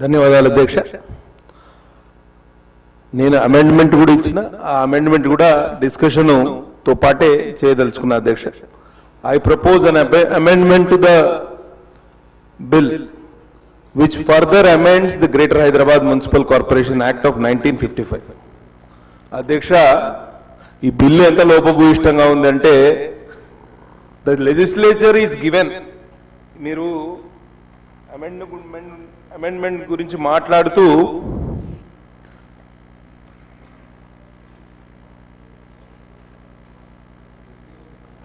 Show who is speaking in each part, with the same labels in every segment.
Speaker 1: ధన్యవాదాలు అధ్యక్ష. నేను అమెండ్మెంట్ కూడా ఇచ్చిన, ఆ అమెండ్మెంట్ కూడా డిస్కషన్ తో పాటే చేయదలుచుకున్నా అధ్యక్ష. I propose an amendment to the bill which further amends the Greater Hyderabad Municipal Corporation Act of 1955. అధ్యక్ష, ఈ బిల్లు ఎంత లోపభూయిష్టంగా ఉందంటే the legislature is given, మీరు అమెండ్మెంట్ గురించి మాట్లాడుతూ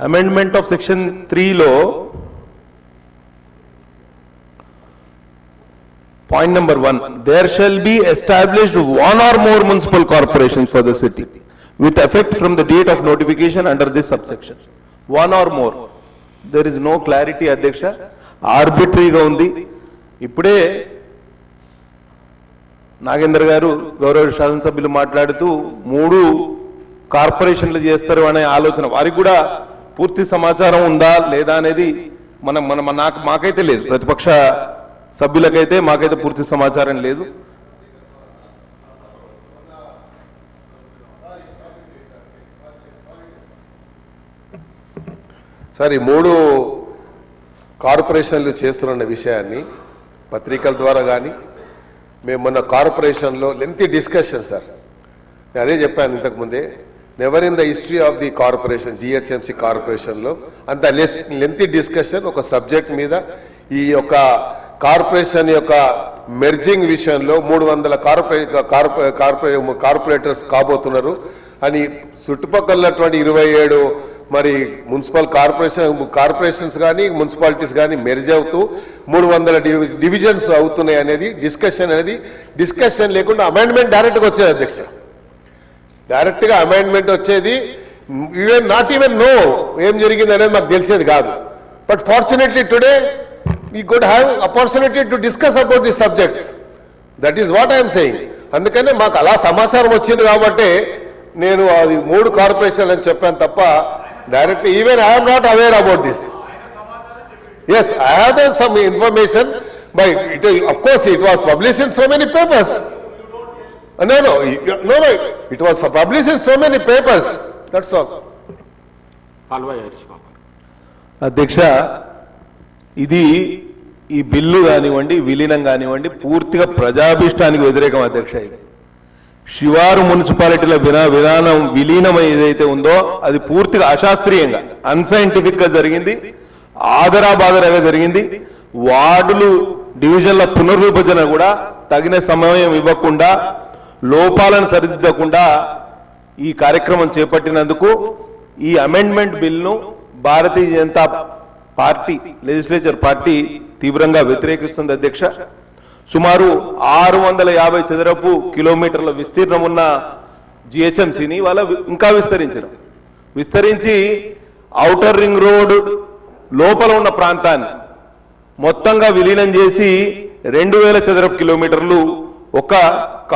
Speaker 1: అమెండ్మెంట్ ఆఫ్ సెక్షన్ 3లో point number 1, there shall be established one or more municipal corporations for the city with effect from the date of notification under this subsection. One or more, there is no clarity adhyaksha, arbitrary ga undi. Ippude Nagendra గారు గౌరవ శాసనసభ్యులు మాట్లాడుతూ 3 కార్పొరేషన్లు చేస్తారు అనే ఆలోచన, వారికి కూడా పూర్తి సమాచారం ఉందా లేదా అనేది మాకైతే లేదు, ప్రతిపక్ష సభ్యులకైతే మాకైతే పూర్తి సమాచారం లేదు.
Speaker 2: సార్, ఈ 3 కార్పొరేషన్లు చేస్తున్న విషయాన్ని పత్రికల ద్వారా కానీ మేము మొన్న కార్పొరేషన్లో లెంతీ డిస్కషన్ సార్, నేను అదే చెప్పాను ఇంతకుముందే, never in the history of the corporation GHMC కార్పొరేషన్లో అంత లెంతీ డిస్కషన్ ఒక సబ్జెక్ట్ మీద, ఈ యొక్క కార్పొరేషన్ యొక్క మెర్జింగ్ విషయంలో 300 కార్పొరేటర్స్ కాబోతున్నారు అని చుట్టుపక్కలటువంటి 27 మరి మున్సిపల్ కార్పొరేషన్స్ కానీ మున్సిపాలిటీస్ కానీ మెర్జ్ అవుతూ 300 డివిజన్స్ అవుతున్నాయి అనేది డిస్కషన్ లేకుండా అమెండ్మెంట్ డైరెక్ట్గా వచ్చేది అధ్యక్ష. డైరెక్ట్గా అమెండ్మెంట్ వచ్చేది, నాట్ ఈవెన్ నో ఏం జరిగింది అనేది మాకు తెలిసేది కాదు. But fortunately today we could have opportunity to discuss about these subjects. That is what I am saying. అందుకనే మాకు అలా సమాచారం వచ్చింది కాబట్టి నేను అది 3 కార్పొరేషన్లు అని చెప్పాను తప్ప direct even I am not aware about this. Yes, I have some information, but of course it was published in so many papers. No, it was published in so many papers. That's all.
Speaker 1: అధ్యక్ష, ఇది ఈ bill కానివ్వండి, విలీనం కానివ్వండి, పూర్తిగా ప్రజాభిష్టానికి వ్యతిరేకం అధ్యక్ష. ఇది శివారు మున్సిపాలిటీల విధానం విలీనం ఏదైతే ఉందో అది పూర్తిగా అశాస్త్రీయంగా, అన్సైంటిఫిక్ గా జరిగింది, ఆదరాబాదరాగా జరిగింది. వార్డులు డివిజన్ల పునర్విభజన కూడా తగిన సమయం ఇవ్వకుండా, లోపాలను సరిదిద్దకుండా ఈ కార్యక్రమం చేపట్టినందుకు ఈ అమెండ్మెంట్ బిల్లును Bharatiya Janata party legislature party తీవ్రంగా వ్యతిరేకిస్తుంది అధ్యక్ష. సుమారు 650 చదరపు కిలోమీటర్ల విస్తీర్ణం ఉన్న జిహెచ్ఎంసీని వాళ్ళ ఇంకా విస్తరించి ఔటర్ రింగ్ రోడ్ లోపల ఉన్న ప్రాంతాన్ని మొత్తంగా విలీనం చేసి 2000 చదరపు కిలోమీటర్లు ఒక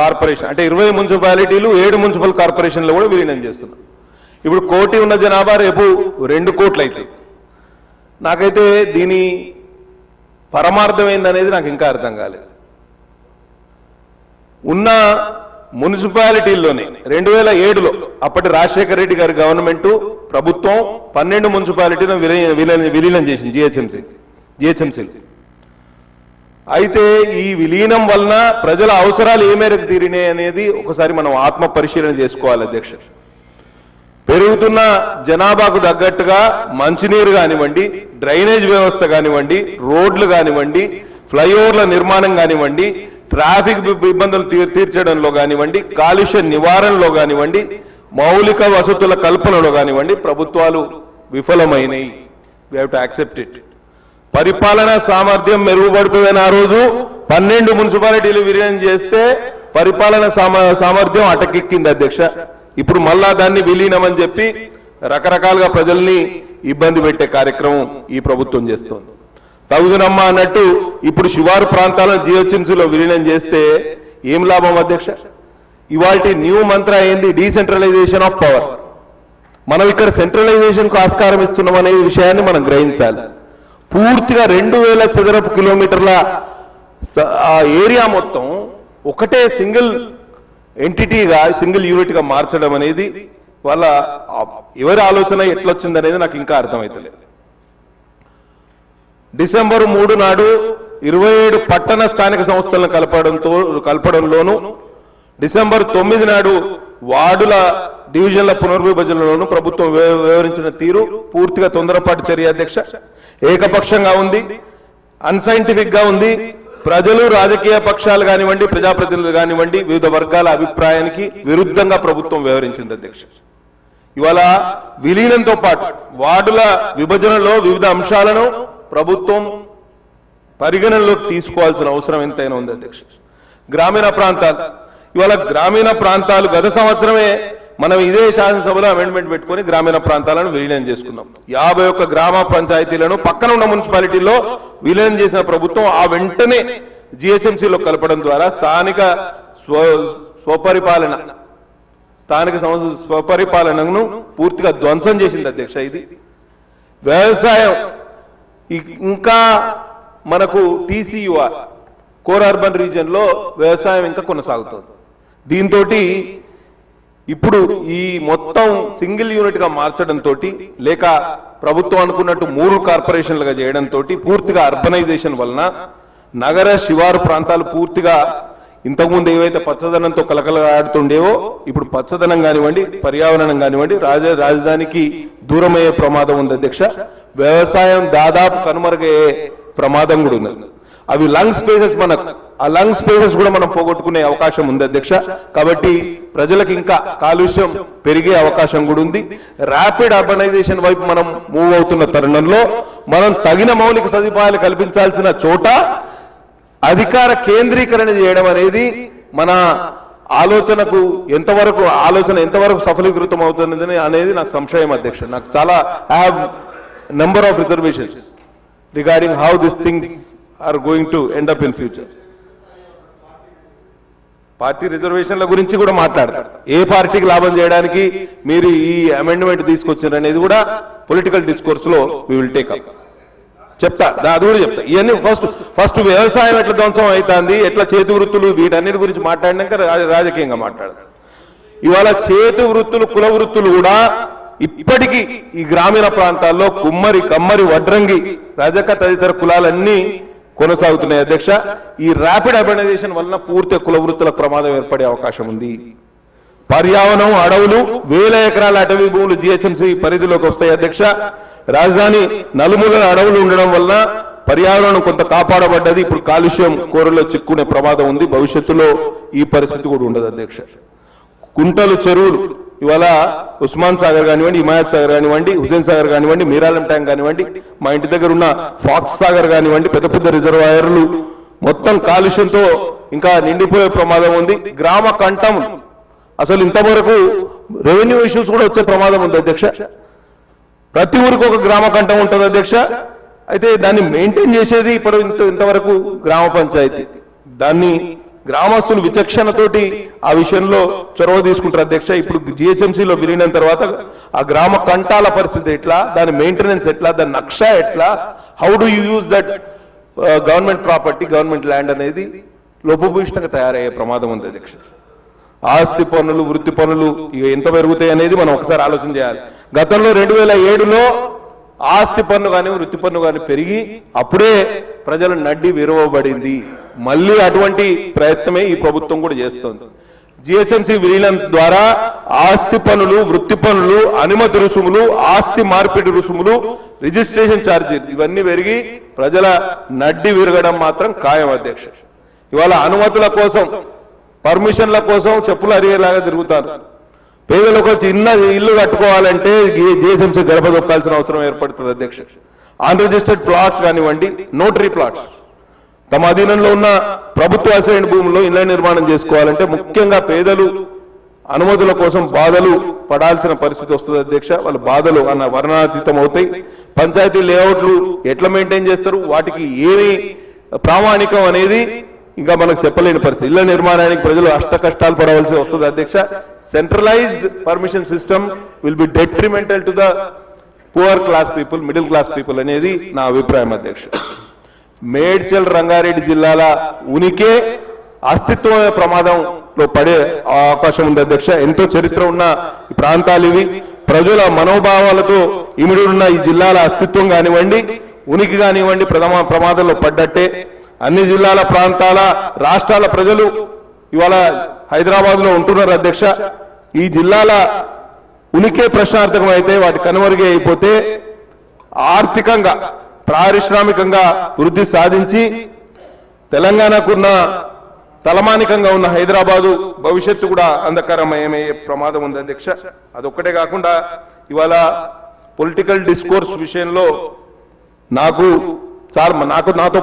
Speaker 1: కార్పొరేషన్ అంటే 20 మున్సిపాలిటీలు 7 మున్సిపల్ కార్పొరేషన్లు కూడా విలీనం చేస్తున్నారు. ఇప్పుడు 1 కోటి ఉన్న జనాభా రేపు 2 కోట్లు అయితే నాకైతే దీని పరమార్థం ఏందనేది నాకు ఇంకా అర్థం కాలేదు. ఉన్న మున్సిపాలిటీల్లోనే 2007లో అప్పటి రాజశేఖర రెడ్డి గారి గవర్నమెంట్ ప్రభుత్వం 12 మున్సిపాలిటీలను విలీనం చేసింది జిహెచ్ఎంసీ. అయితే ఈ విలీనం వలన ప్రజల అవసరాలు ఏ మేరకు తీరినాయి అనేది ఒకసారి మనం ఆత్మ పరిశీలన చేసుకోవాలి అధ్యక్ష. పెరుగుతున్న జనాభాకు తగ్గట్టుగా మంచినీరు కానివ్వండి, డ్రైనేజ్ వ్యవస్థ కానివ్వండి, రోడ్లు కానివ్వండి, ఫ్లైఓవర్ల నిర్మాణం కానివ్వండి, ట్రాఫిక్ ఇబ్బందులు తీర్చడంలో కానివ్వండి, కాలుష్య నివారణలో కానివ్వండి, మౌలిక వసతుల కల్పనలో కానివ్వండి ప్రభుత్వాలు విఫలమైనవి. We have to accept it. పరిపాలనా సామర్థ్యం మెరుగుపడుతుందని ఆ రోజు 12 మున్సిపాలిటీలు విలీనం చేస్తే పరిపాలన సామర్థ్యం అటకెక్కింది అధ్యక్ష. ఇప్పుడు మళ్ళా దాన్ని విలీనం అని చెప్పి రకరకాలుగా ప్రజల్ని ఇబ్బంది పెట్టే కార్యక్రమం ఈ ప్రభుత్వం చేస్తోంది. తగుదనమ్మా అన్నట్టు ఇప్పుడు శివారు ప్రాంతాలను జిహెచ్ఎంసీలో విలీనం చేస్తే ఏం లాభం అధ్యక్ష? ఇవాల్టి న్యూ మంత్ర అయింది డీసెంట్రలైజేషన్ ఆఫ్ పవర్. మనం ఇక్కడ సెంట్రలైజేషన్ కు ఆస్కారం ఇస్తున్నాం అనే విషయాన్ని మనం గ్రహించాలి. పూర్తిగా 2000 చదరపు కిలోమీటర్ల ఆ ఏరియా మొత్తం ఒకటే సింగిల్ ఎంటిటీగా సింగిల్ యూనిట్గా మార్చడం అనేది వాళ్ళ ఎవరి ఆలోచన ఎట్లొచ్చింది అనేది నాకు ఇంకా అర్థమవుతలేదు. డిసెంబర్ 3 నాడు 27 పట్టణ స్థానిక సంస్థలను కలపడంలోను, డిసెంబర్ 9 నాడు వార్డుల డివిజన్ల పునర్విభజనలోను ప్రభుత్వం వివరించిన తీరు పూర్తిగా తొందరపాటు చర్య అధ్యక్ష. ఏకపక్షంగా ఉంది, అన్సైంటిఫిక్ గా ఉంది. ప్రజలు, రాజకీయ పక్షాలు కానివ్వండి, ప్రజాప్రతినిధులు కానివ్వండి, వివిధ వర్గాల అభిప్రాయానికి విరుద్ధంగా ప్రభుత్వం వ్యవహరించింది అధ్యక్ష. ఇవాళ విలీనంతో పాటు వార్డుల విభజనలో వివిధ అంశాలను ప్రభుత్వం పరిగణనలోకి తీసుకోవాల్సిన అవసరం ఎంతైనా ఉంది అధ్యక్ష. గ్రామీణ ప్రాంతాలు, ఇవాళ గ్రామీణ ప్రాంతాలు గత సంవత్సరమే మనం ఇదే శాసనసభలో అమెండ్మెంట్ పెట్టుకుని గ్రామీణ ప్రాంతాలను విలీనం చేసుకున్నాం. 51 గ్రామ పంచాయతీలను పక్కన ఉన్న మున్సిపాలిటీలో విలీనం చేసిన ప్రభుత్వం ఆ వెంటనే జిహెచ్ఎంసీలో కలపడం ద్వారా స్థానిక స్వపరిపాలనను పూర్తిగా ధ్వంసం చేసింది అధ్యక్ష. ఇది వ్యవసాయం ఇంకా మనకు TCUR కోర్ అర్బన్ రీజియన్ లో వ్యవసాయం ఇంకా కొనసాగుతుంది. దీంతో ఇప్పుడు ఈ మొత్తం సింగిల్ యూనిట్ గా మార్చడంతో, లేక ప్రభుత్వం అనుకున్నట్టు 3 కార్పొరేషన్లుగా చేయడంతో పూర్తిగా అర్బనైజేషన్ వలన నగర శివారు ప్రాంతాలు పూర్తిగా ఇంతకుముందు ఏవైతే పచ్చదనంతో కలకలాడుతుండేవో ఇప్పుడు పచ్చదనం కానివ్వండి, పర్యావరణం కానివ్వండి, రాజధానికి దూరమయ్యే ప్రమాదం ఉంది అధ్యక్ష. వ్యవసాయం దాదాపు కనుమరుగయ్యే ప్రమాదం కూడా ఉన్నది. అవి లంగ్ స్పేసెస్, ఆ లంగ్ స్పేసెస్ కూడా మనం పోగొట్టుకునే అవకాశం ఉంది అధ్యక్ష. కాబట్టి ప్రజలకు ఇంకా కాలుష్యం పెరిగే అవకాశం కూడా ఉంది. ర్యాపిడ్ అర్బనైజేషన్ వైపు మనం మూవ్ అవుతున్న తరుణంలో మనం తగిన మౌలిక సదుపాయాలు కల్పించాల్సిన చోట అధికార కేంద్రీకరణ చేయడం అనేది మన ఆలోచన ఎంతవరకు సఫలీకృతం అవుతుంది అనేది నాకు సంశయం అధ్యక్ష. నాకు చాలా I have number of reservations regarding how this things are going to end up in future. Party రిజర్వేషన్ల గురించి కూడా మాట్లాడతారు. ఏ పార్టీకి లాభం చేయడానికి మీరు ఈ అమెండ్మెంట్ తీసుకొచ్చారు అనేది కూడా పొలిటికల్ డిస్కోర్స్ లో వి విల్ టేక్ అప్. చెప్తా, అది కూడా చెప్తా. ఇవన్నీ ఫస్ట్ వ్యవసాయం ఎట్లా ధ్వంసం అవుతుంది, ఎట్లా చేతి వృత్తులు, వీటన్నిటి గురించి మాట్లాడినాక రాజకీయంగా మాట్లాడతారు. ఇవాళ చేతి వృత్తులు, కుల వృత్తులు కూడా ఇప్పటికీ ఈ గ్రామీణ ప్రాంతాల్లో కుమ్మరి, కమ్మరి, వడ్రంగి, రజక తదితర కులాలన్నీ కొనసాగుతున్నాయి అధ్యక్ష. ఈ ర్యాపిడ్ అర్బనైజేషన్ వలన పూర్తి కుల వృత్తుల ప్రమాదం ఏర్పడే అవకాశం ఉంది. పర్యావరణం, అడవులు, 1000 ఎకరాల అటవీ భూములు జిహెచ్ఎంసీ పరిధిలోకి వస్తాయి అధ్యక్ష. రాజధాని నలుమూలల అడవులు ఉండడం వలన పర్యావరణం కొంత కాపాడబడ్డది. ఇప్పుడు కాలుష్యం కోరలో చిక్కునే ప్రమాదం ఉంది. భవిష్యత్తులో ఈ పరిస్థితి కూడా ఉండదు అధ్యక్ష. కుంటలు, చెరువులు, ఇవాళ ఉస్మాన్ సాగర్ కానివ్వండి, హిమాయత్ సాగర్ కానివ్వండి, హుసేన్ సాగర్ కానివ్వండి, మీరాలం ట్యాంక్ కానివ్వండి, మా ఇంటి దగ్గర ఉన్న ఫాక్స్ సాగర్ కానివ్వండి, పెద్ద పెద్ద రిజర్వాయర్లు మొత్తం కాలుష్యంతో ఇంకా నిండిపోయే ప్రమాదం ఉంది. గ్రామ కంఠం, అసలు ఇంతవరకు రెవెన్యూ ఇష్యూస్ కూడా వచ్చే ప్రమాదం ఉంది అధ్యక్ష. ప్రతి ఊరికి ఒక గ్రామ కంఠం ఉంటుంది అధ్యక్ష. అయితే దాన్ని మెయింటైన్ చేసేది ఇప్పుడు ఇంతవరకు గ్రామ పంచాయతీ. దాన్ని గ్రామస్తులు విచక్షణతోటి ఆ విషయంలో చొరవ తీసుకుంటారు అధ్యక్ష. ఇప్పుడు జిహెచ్ఎంసీలో విలీనం తర్వాత ఆ గ్రామ కంఠాల పరిస్థితి ఎట్లా, దాని మెయింటెనెన్స్ ఎట్లా, దాని నక్ష ఎట్లా, how do you use that government property, government land అనేది లోపభూయిష్టంగా తయారయ్యే ప్రమాదం ఉంది అధ్యక్ష. ఆస్తి పన్నులు, వృత్తి పన్నులు ఇక ఎంత పెరుగుతాయి అనేది మనం ఒకసారి ఆలోచన చేయాలి. గతంలో 2007లో ఆస్తి పన్ను కానీ వృత్తి పన్ను కానీ పెరిగి అప్పుడే ప్రజల నడ్డి విరవబడింది. మళ్ళీ అటువంటి ప్రయత్నమే ఈ ప్రభుత్వం కూడా చేస్తోంది. జిహెచ్ఎంసీ విలీనం ద్వారా ఆస్తి పన్నులు, వృత్తి పన్నులు, అనుమతి రుసుములు, ఆస్తి మార్పిడి రుసుములు, రిజిస్ట్రేషన్ ఛార్జీలు ఇవన్నీ పెరిగి ప్రజల నడ్డి విరగడం మాత్రం ఖాయం అధ్యక్ష. ఇవాళ అనుమతుల కోసం, పర్మిషన్ల కోసం చెప్పులు అరిగేలాగా తిరుగుతారు. పేదలకు వచ్చి ఇల్లు కట్టుకోవాలంటే జిహెచ్ఎంసీ గడప దొక్కాల్సిన అవసరం ఏర్పడుతుంది అధ్యక్ష. అన్రిజిస్టర్డ్ ప్లాట్స్ కానివ్వండి, నోటరీ ప్లాట్స్, తమ అధీనంలో ఉన్న ప్రభుత్వ అసైన్ భూముల్లో ఇళ్ల నిర్మాణం చేసుకోవాలంటే ముఖ్యంగా పేదలు అనుమతుల కోసం బాధలు పడాల్సిన పరిస్థితి వస్తుంది అధ్యక్ష. వాళ్ళ బాధలు అన్న వర్ణాతీతం అవుతాయి. పంచాయతీ లేఅవుట్లు ఎట్లా మెయింటైన్ చేస్తారు, వాటికి ఏమి ప్రామాణికం అనేది ఇంకా మనకు చెప్పలేని పరిస్థితి. ఇళ్ల నిర్మాణానికి ప్రజలు అష్ట కష్టాలు పడవలసి వస్తుంది అధ్యక్ష. Centralised permission system will be detrimental to the poor class people, middle class people అనేది నా అభిప్రాయం అధ్యక్ష. మేడ్చల్ రంగారెడ్డి జిల్లాల ఉనికే అస్తిత్వమే ప్రమాదంలో పడే అవకాశం ఉంది అధ్యక్ష. ఎంతో చరిత్ర ఉన్న ఈ ప్రాంతాలు ఇవి. ప్రజల మనోభావాలతో ఇమిడి ఉన్న ఈ జిల్లాల అస్తిత్వం కానివ్వండి, ఉనికి కానివ్వండి ప్రమాదంలో పడ్డట్టే. అన్ని జిల్లాల ప్రాంతాల రాష్ట్రాల ప్రజలు ఇవాళ హైదరాబాద్ లో ఉంటున్నారు అధ్యక్ష. ఈ జిల్లాల ఉనికే ప్రశ్నార్థకం అయితే, వాటి కనుమరుగే అయిపోతే ఆర్థికంగా పారిశ్రామికంగా వృద్ధి సాధించి తెలంగాణకున్న తలమానికంగా ఉన్న హైదరాబాదు భవిష్యత్తు కూడా అంధకారమయమయ్యే ప్రమాదం ఉంది అధ్యక్ష. అదొక్కటే కాకుండా ఇవాళ పొలిటికల్ డిస్కోర్స్ విషయంలో నాతో